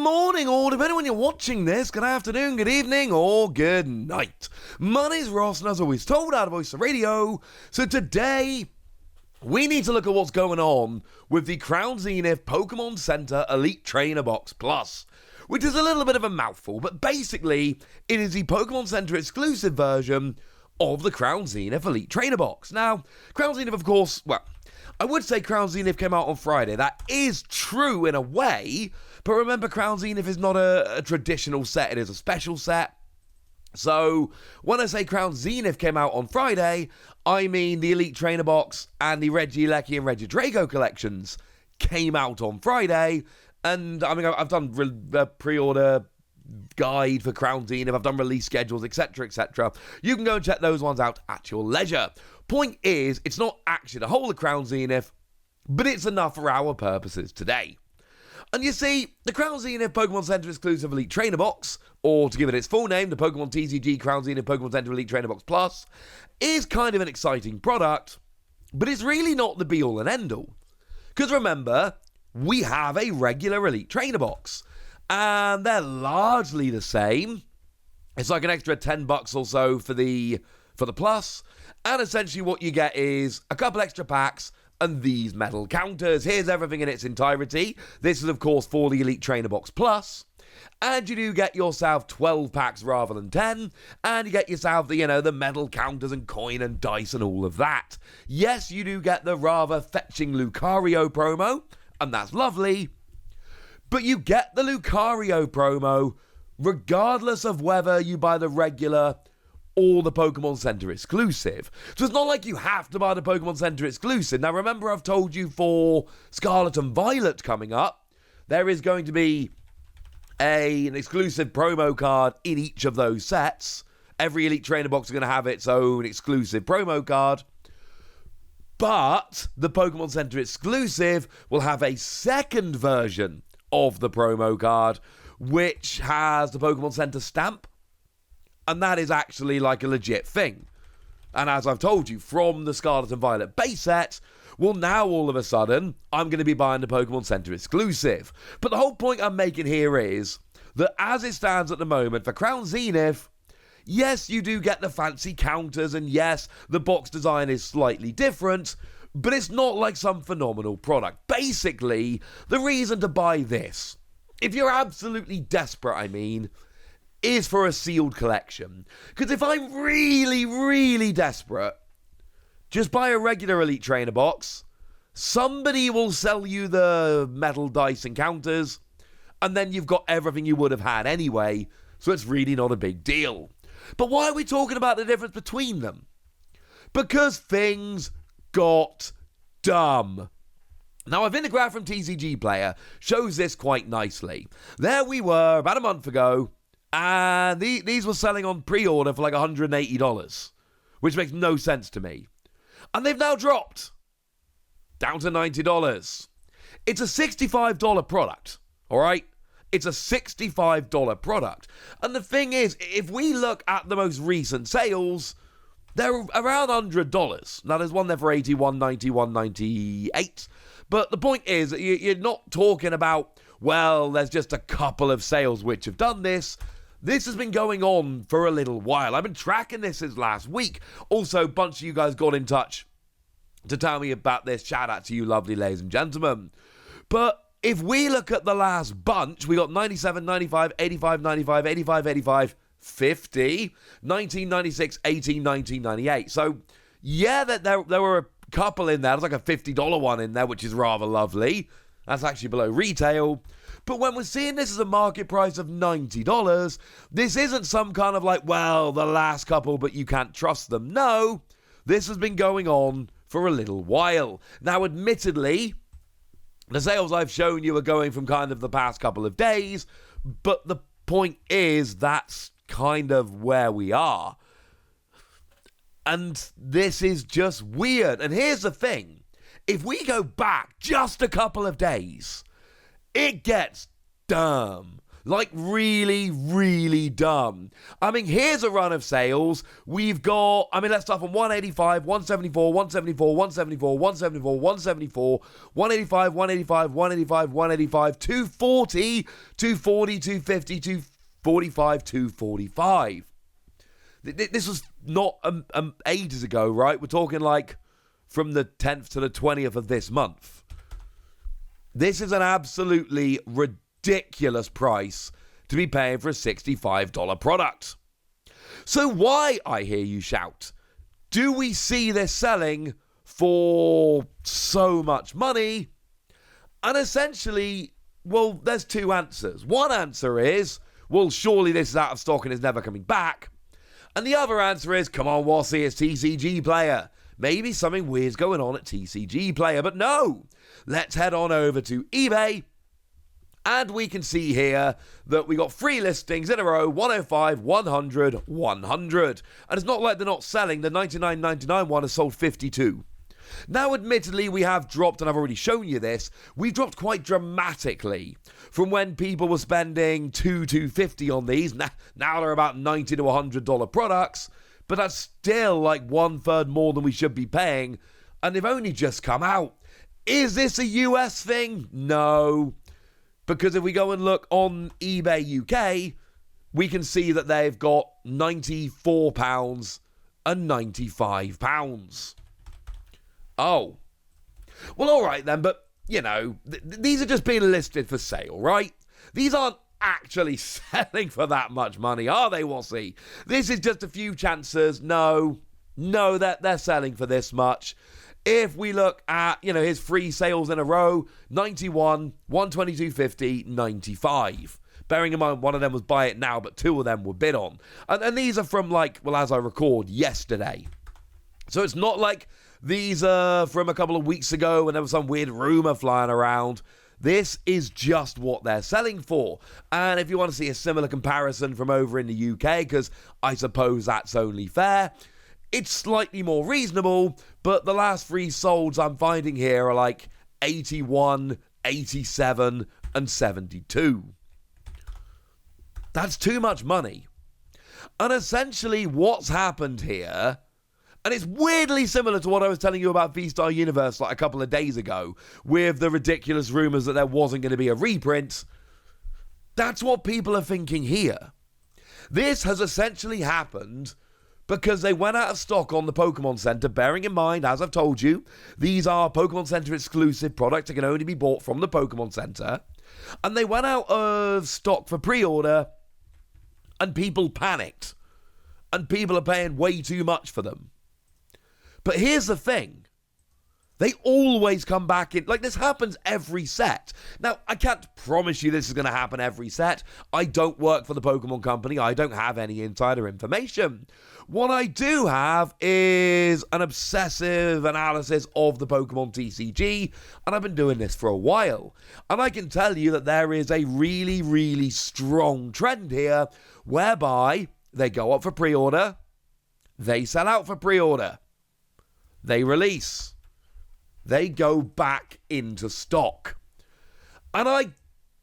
morning, or depending when you're watching this, good afternoon, good evening, or good night. My name's Ross, and as always told out of Voice of Radio, so today we need to look at what's going on with the Crown Zenith Pokémon Center Elite Trainer Box Plus, which is a little bit of a mouthful, but basically it is the Pokémon Center exclusive version of the Crown Zenith Elite Trainer Box. Now, Crown Zenith, of course, well, I would say Crown Zenith came out on Friday. That is true in a way, but remember, Crown Zenith is not a traditional set, it is a special set. So, when I say Crown Zenith came out on Friday, I mean the Elite Trainer Box and the Regieleki and Regidrago collections came out on Friday. And, I mean, I've done a pre-order guide for Crown Zenith, I've done release schedules, etc, etc. You can go and check those ones out at your leisure. Point is, it's not actually the whole of Crown Zenith, but it's enough for our purposes today. And you see, the Crown Zenith Pokémon Center exclusive Elite Trainer Box, or to give it its full name, the Pokémon TCG Crown Zenith Pokémon Center Elite Trainer Box Plus, is kind of an exciting product, but it's really not the be-all and end-all. Because remember, we have a regular Elite Trainer Box, and they're largely the same. It's like an extra $10 or so for the Plus, and essentially what you get is a couple extra packs and these metal counters. Here's everything in its entirety. This is, of course, for the Elite Trainer Box Plus. And you do get yourself 12 packs rather than 10. And you get yourself the metal counters and coin and dice and all of that. Yes, you do get the rather fetching Lucario promo, and that's lovely. But you get the Lucario promo regardless of whether you buy the regular or the Pokémon Center exclusive. So it's not like you have to buy the Pokémon Center exclusive. Now remember, I've told you for Scarlet and Violet coming up, there is going to be an exclusive promo card in each of those sets. Every Elite Trainer Box is going to have its own exclusive promo card. But the Pokémon Center exclusive will have a second version of the promo card, which has the Pokémon Center stamp. And that is actually like a legit thing. And as I've told you, from the Scarlet and Violet base set, well, now all of a sudden, I'm going to be buying the Pokémon Center exclusive. But the whole point I'm making here is that as it stands at the moment, for Crown Zenith, yes, you do get the fancy counters, and yes, the box design is slightly different, but it's not like some phenomenal product. Basically, the reason to buy this, if you're absolutely desperate, I mean, is for a sealed collection. Because if I'm really, really desperate, just buy a regular Elite Trainer Box, somebody will sell you the metal dice and counters, and then you've got everything you would have had anyway, so it's really not a big deal. But why are we talking about the difference between them? Because things got dumb. Now, a Vinograph from TCG Player shows this quite nicely. There we were, about a month ago, and these were selling on pre-order for like $180, which makes no sense to me. And they've now dropped down to $90. It's a $65 product, all right? It's a $65 product. And the thing is, if we look at the most recent sales, they're around $100. Now, there's one there for $80, $190, $198. But the point is, you're not talking about, well, there's just a couple of sales which have done this. This has been going on for a little while. I've been tracking this since last week. Also, a bunch of you guys got in touch to tell me about this. Shout out to you, lovely ladies and gentlemen. But if we look at the last bunch, we got 97, 95, 85, 95, 85, 85, 50, 1996, 18, 19, 98. So, yeah, there were a couple in there. There's like a $50 one in there, which is rather lovely. That's actually below retail. But when we're seeing this as a market price of $90, this isn't some kind of like, well, the last couple, but you can't trust them. No, this has been going on for a little while. Now, admittedly, the sales I've shown you are going from kind of the past couple of days, but the point is that's kind of where we are. And this is just weird. And here's the thing. If we go back just a couple of days, it gets dumb. Like, really, really dumb. I mean, here's a run of sales. We've got, let's start from 185, 174, 174, 174, 174, 174, 185, 185, 185, 185, 240, 240, 250, 245, 245. This was not ages ago, right? We're talking like from the 10th to the 20th of this month. This is an absolutely ridiculous price to be paying for a $65 product. So why, I hear you shout, do we see this selling for so much money? And essentially, well, there's two answers. One answer is, well, surely this is out of stock and is never coming back. And the other answer is, come on, Wassy, it's TCG Player. Maybe something weird's going on at TCG Player, but no. Let's head on over to eBay, and we can see here that we got 3 listings in a row, 105, 100, 100. And it's not like they're not selling. The $99.99 one has sold 52. Now, admittedly, we have dropped, and I've already shown you this, we've dropped quite dramatically from when people were spending $250 on these. Now they're about $90 to $100 products, but that's still like 1/3 more than we should be paying, and they've only just come out. Is this a US thing? No. Because if we go and look on eBay UK, we can see that they've got £94 and £95. Oh. Well, all right then, but, you know, these are just being listed for sale, right? These aren't actually selling for that much money, are they, Wassy? This is just a few chances. No, they're selling for this much. If we look at, his 3 sales in a row, 91, 122.50, 95. Bearing in mind, one of them was buy it now, but 2 of them were bid on. And these are from, as I record, yesterday. So it's not like these are from a couple of weeks ago when there was some weird rumor flying around. This is just what they're selling for. And if you want to see a similar comparison from over in the UK, because I suppose that's only fair, it's slightly more reasonable, but the last 3 solds I'm finding here are like 81, 87, and 72. That's too much money. And essentially what's happened here, and it's weirdly similar to what I was telling you about V-Star Universe like a couple of days ago, with the ridiculous rumors that there wasn't going to be a reprint. That's what people are thinking here. This has essentially happened because they went out of stock on the Pokémon Center, bearing in mind, as I've told you, these are Pokémon Center exclusive products that can only be bought from the Pokémon Center. And they went out of stock for pre-order, and people panicked. And people are paying way too much for them. But here's the thing. They always come back in. Like, this happens every set. Now, I can't promise you this is going to happen every set. I don't work for the Pokemon Company. I don't have any insider information. What I do have is an obsessive analysis of the Pokemon TCG, and I've been doing this for a while. And I can tell you that there is a really, really strong trend here, whereby they go up for pre-order, they sell out for pre-order, they release, they go back into stock. And I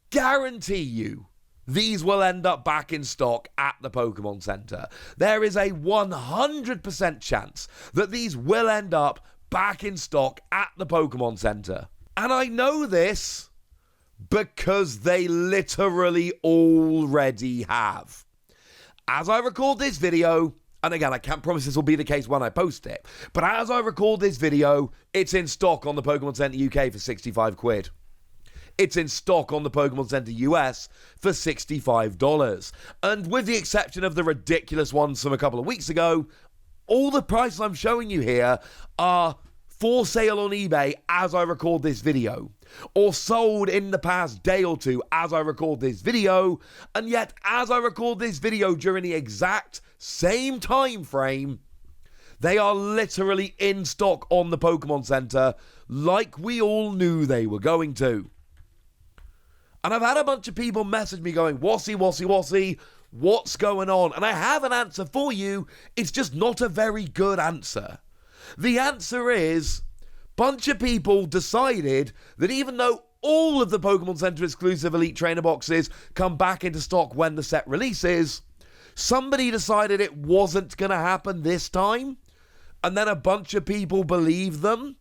guarantee you, these will end up back in stock at the Pokemon Center. There is a 100% chance that these will end up back in stock at the Pokemon Center. And I know this because they literally already have. As I record this video, and again, I can't promise this will be the case when I post it, but as I record this video, it's in stock on the Pokemon Center UK for 65 quid. It's in stock on the Pokemon Center US for $65. And with the exception of the ridiculous ones from a couple of weeks ago, all the prices I'm showing you here are for sale on eBay as I record this video, or sold in the past day or two as I record this video, and yet as I record this video during the exact same time frame, they are literally in stock on the Pokemon Center like we all knew they were going to. And I've had a bunch of people message me going, Wassy, what's going on? And I have an answer for you. It's just not a very good answer. The answer is, bunch of people decided that even though all of the Pokemon Center exclusive Elite Trainer boxes come back into stock when the set releases, somebody decided it wasn't going to happen this time, and then a bunch of people believed them,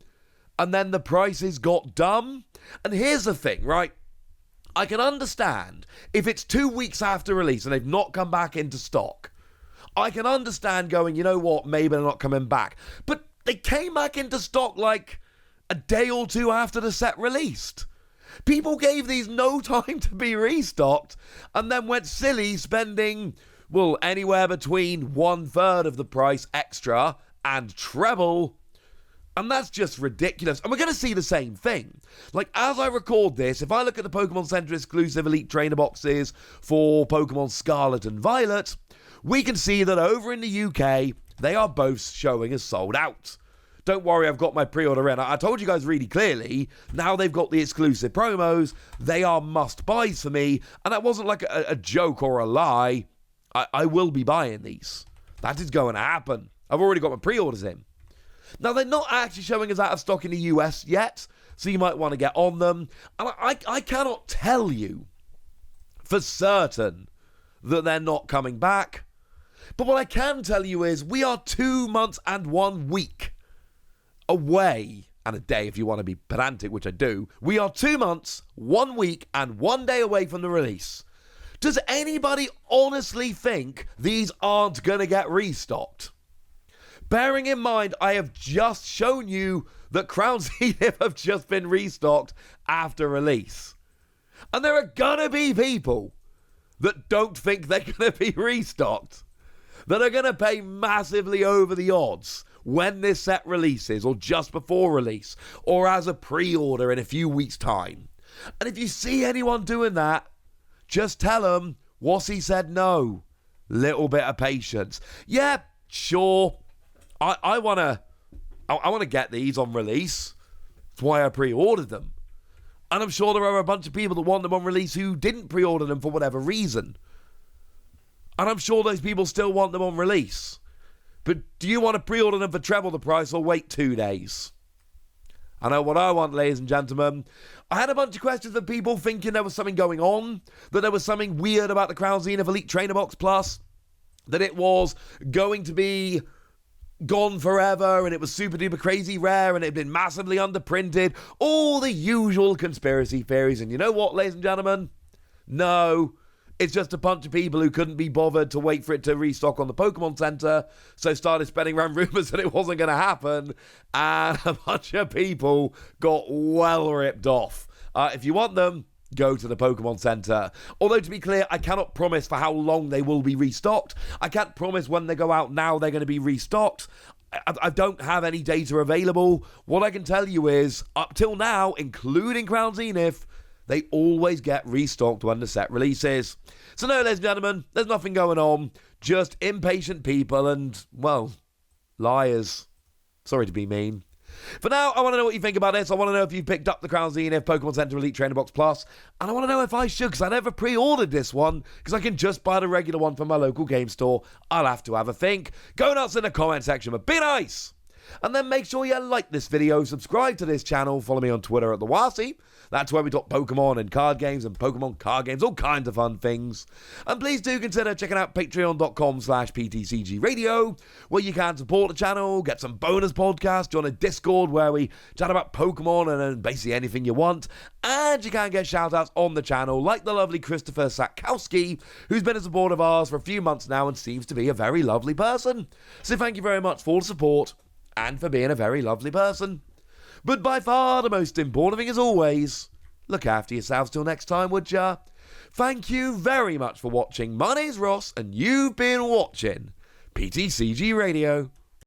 and then the prices got dumb. And here's the thing, right? I can understand if it's 2 weeks after release and they've not come back into stock. I can understand going, you know what, maybe they're not coming back. But they came back into stock like a day or two after the set released. People gave these no time to be restocked and then went silly spending, well, anywhere between 1/3 of the price extra and treble. And that's just ridiculous. And we're going to see the same thing. Like, as I record this, if I look at the Pokemon Center exclusive Elite Trainer boxes for Pokemon Scarlet and Violet, we can see that over in the UK, they are both showing as sold out. Don't worry, I've got my pre-order in. I told you guys really clearly, now they've got the exclusive promos, they are must-buys for me, and that wasn't like a joke or a lie. I will be buying these. That is going to happen. I've already got my pre-orders in. Now, they're not actually showing us out of stock in the US yet, so you might want to get on them. And I cannot tell you for certain that they're not coming back. But what I can tell you is we are 2 months and 1 week away, and a day if you want to be pedantic, which I do. We are 2 months, 1 week, and 1 day away from the release. Does anybody honestly think these aren't going to get restocked? Bearing in mind, I have just shown you that Crown Zenith have just been restocked after release. And there are going to be people that don't think they're going to be restocked, that are going to pay massively over the odds when this set releases, or just before release, or as a pre-order in a few weeks' time. And if you see anyone doing that, just tell them, Wassy said no. Little bit of patience. Yeah, sure. I want to get these on release. That's why I pre-ordered them. And I'm sure there are a bunch of people that want them on release who didn't pre-order them for whatever reason. And I'm sure those people still want them on release. But do you want to pre-order them for treble the price or wait 2 days? I know what I want, ladies and gentlemen. I had a bunch of questions from people thinking there was something going on, that there was something weird about the Crown Zenith Elite Trainer Box Plus, that it was going to be gone forever, and it was super duper crazy rare, and it had been massively underprinted. All the usual conspiracy theories. And you know what, ladies and gentlemen? No, it's just a bunch of people who couldn't be bothered to wait for it to restock on the Pokemon Center, so started spreading around rumors that it wasn't going to happen, and a bunch of people got well ripped off. If you want them, go to the Pokemon Center. Although, to be clear, I cannot promise for how long they will be restocked. I can't promise when they go out now they're going to be restocked. I don't have any data available. What I can tell you is, up till now, including Crown Zenith, they always get restocked when the set releases. So no, ladies and gentlemen, there's nothing going on. Just impatient people and, well, liars. Sorry to be mean. For now, I want to know what you think about this. I want to know if you've picked up the Crown Zenith Pokemon Center Elite Trainer Box Plus. And I want to know if I should, because I never pre-ordered this one, because I can just buy the regular one from my local game store. I'll have to have a think. Go nuts in the comment section, but be nice! And then make sure you like this video, subscribe to this channel, follow me on Twitter at @TheWassy. That's where we talk Pokemon and card games and Pokemon card games, all kinds of fun things. And please do consider checking out patreon.com/PTCG Radio, where you can support the channel, get some bonus podcasts, join a Discord where we chat about Pokemon and basically anything you want. And you can get shout-outs on the channel, like the lovely Christopher Sakowski, who's been a supporter of ours for a few months now and seems to be a very lovely person. So thank you very much for the support and for being a very lovely person. But by far the most important thing, as always, look after yourselves till next time, would ya? Thank you very much for watching. My name's Ross, and you've been watching PTCG Radio.